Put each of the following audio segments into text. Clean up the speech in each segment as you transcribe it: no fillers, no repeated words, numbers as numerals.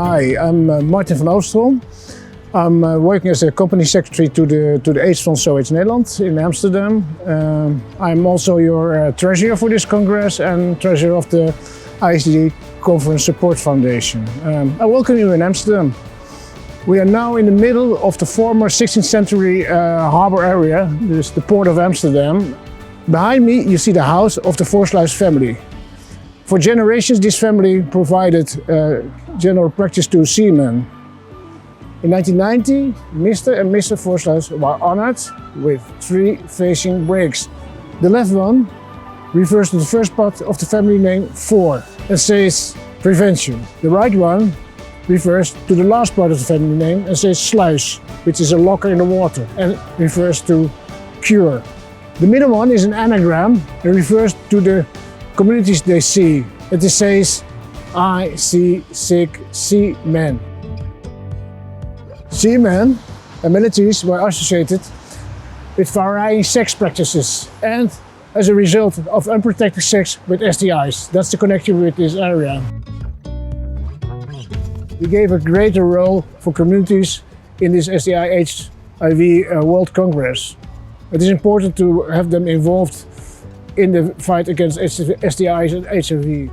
Hi, I'm Martin van Oostrom. I'm working as a company secretary to the AIDS Fonds SOAIDS Nederland in Amsterdam. I'm also your treasurer for this congress and treasurer of the HIV Conference Support Foundation. I welcome you in Amsterdam. We are now in the middle of the former 16th century harbor area, this is the port of Amsterdam. Behind me you see the house of the Voorsluis family. For generations this family provided general practice to seamen. In 1990, Mr. and Mrs. Voorsluis were honored with 3 facing breaks. The left one refers to the first part of the family name Voor and says prevention. The right one refers to the last part of the family name and says sluis, which is a locker in the water and refers to cure. The middle one is an anagram and refers to the communities they see. It says I see sick seamen. Seamen and militaries were associated with varying sex practices and as a result of unprotected sex with STIs. That's the connection with this area. We gave a greater role for communities in this STI HIV World Congress. It is important to have them involved in the fight against STIs and HIV.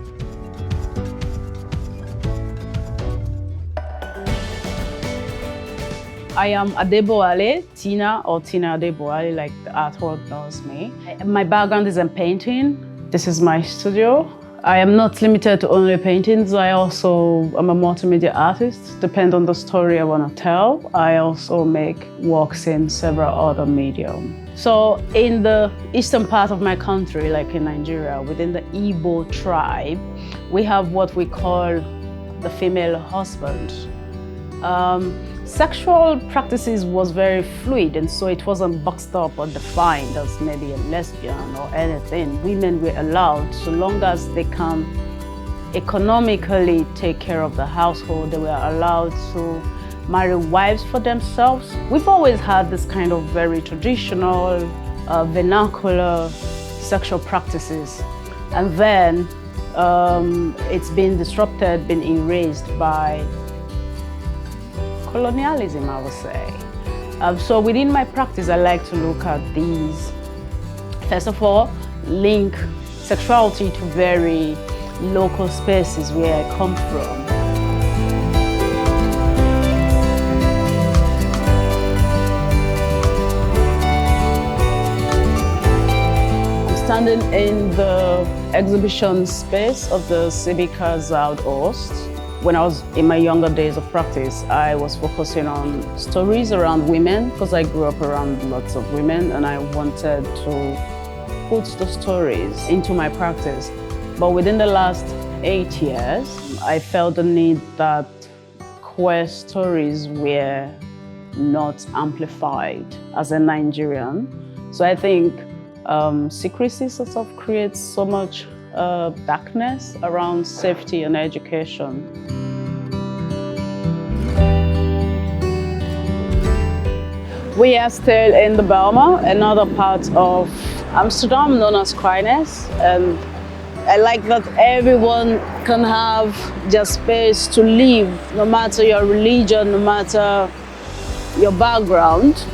I am Adeboale, Tina, or Tina Adeboale, like the artwork knows me. My background is in painting. This is my studio. I am not limited to only paintings. I also am a multimedia artist. Depending on the story I want to tell, I also make works in several other mediums. So in the eastern part of my country, like in Nigeria, within the Igbo tribe, we have what we call the female husband. Sexual practices was very fluid, and so it wasn't boxed up or defined as maybe a lesbian or anything. Women were allowed, so long as they can economically take care of the household, they were allowed to marry wives for themselves. We've always had this kind of very traditional, vernacular sexual practices. And then it's been disrupted, been erased by colonialism, I would say. So within my practice, I like to look at these. First of all, link sexuality to very local spaces where I come from. I'm standing in the exhibition space of the Civica Zuidoost. When I was in my younger days of practice, I was focusing on stories around women because I grew up around lots of women and I wanted to put the stories into my practice. But within the last 8 years, I felt the need that queer stories were not amplified as a Nigerian. So I think secrecy sort of creates so much darkness around safety and education. We are still in the Belma, another part of Amsterdam known as Queen's, and I like that everyone can have just space to live, no matter your religion, no matter your background.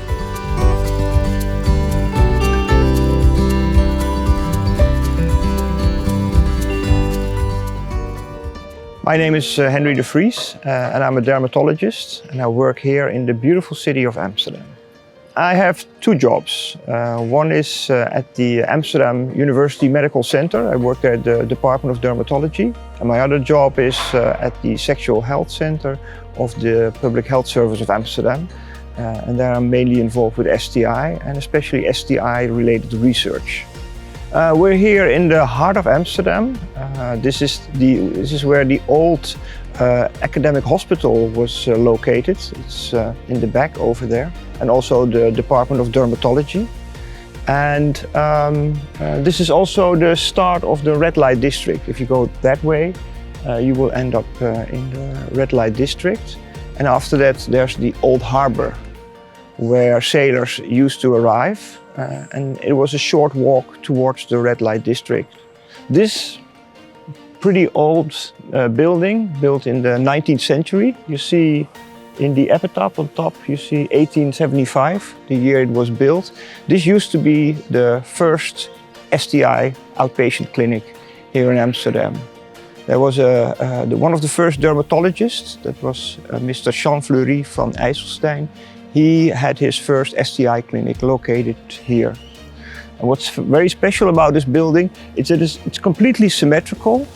My name is Henry de Vries and I'm a dermatologist and I work here in the beautiful city of Amsterdam. I have 2 jobs. One is at the Amsterdam University Medical Center. I work there at the Department of Dermatology. And my other job is at the Sexual Health Center of the Public Health Service of Amsterdam. And there I'm mainly involved with STI and especially STI-related research. We're here in the heart of Amsterdam. This is where the old academic hospital was located. It's in the back over there, and also the Department of Dermatology. And this is also the start of the red light district. If you go that way, you will end up in the red light district. And after that, there's the old harbor, where sailors used to arrive. And it was a short walk towards the red light district. This pretty old building, built in the 19th century. You see in the epitaph on top, you see 1875, the year it was built. This used to be the first STI outpatient clinic here in Amsterdam. There was one of the first dermatologists, that was Mr. Jean Fleury van IJsselstein. He had his first STI clinic located here. And what's very special about this building is that it's completely symmetrical,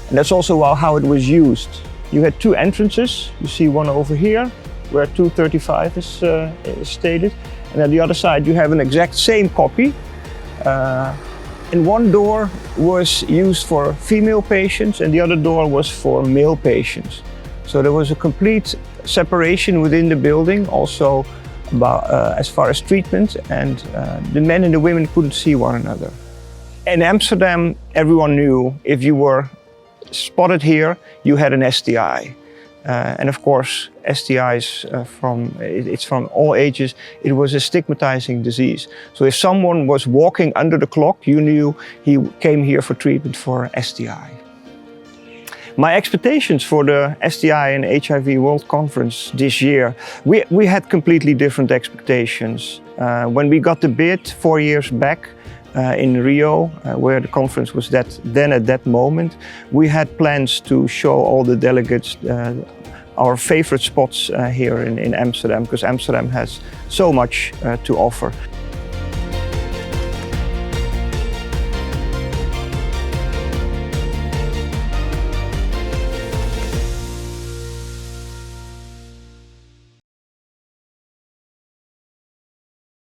and that's also how it was used. You had two entrances. You see one over here, where 235 is stated, and at the other side you have an exact same copy. And one door was used for female patients and the other door was for male patients. So there was a complete separation within the building, also as far as treatment, and the men and the women couldn't see one another. In Amsterdam, everyone knew if you were spotted here, you had an STI. And of course, STIs it's from all ages. It was a stigmatizing disease. So if someone was walking under the clock, you knew he came here for treatment for STI. My expectations for the STI and HIV World Conference this year, we had completely different expectations. When we got the bid 4 years back, in Rio, where the conference was at that moment, we had plans to show all the delegates our favorite spots here in Amsterdam, because Amsterdam has so much to offer.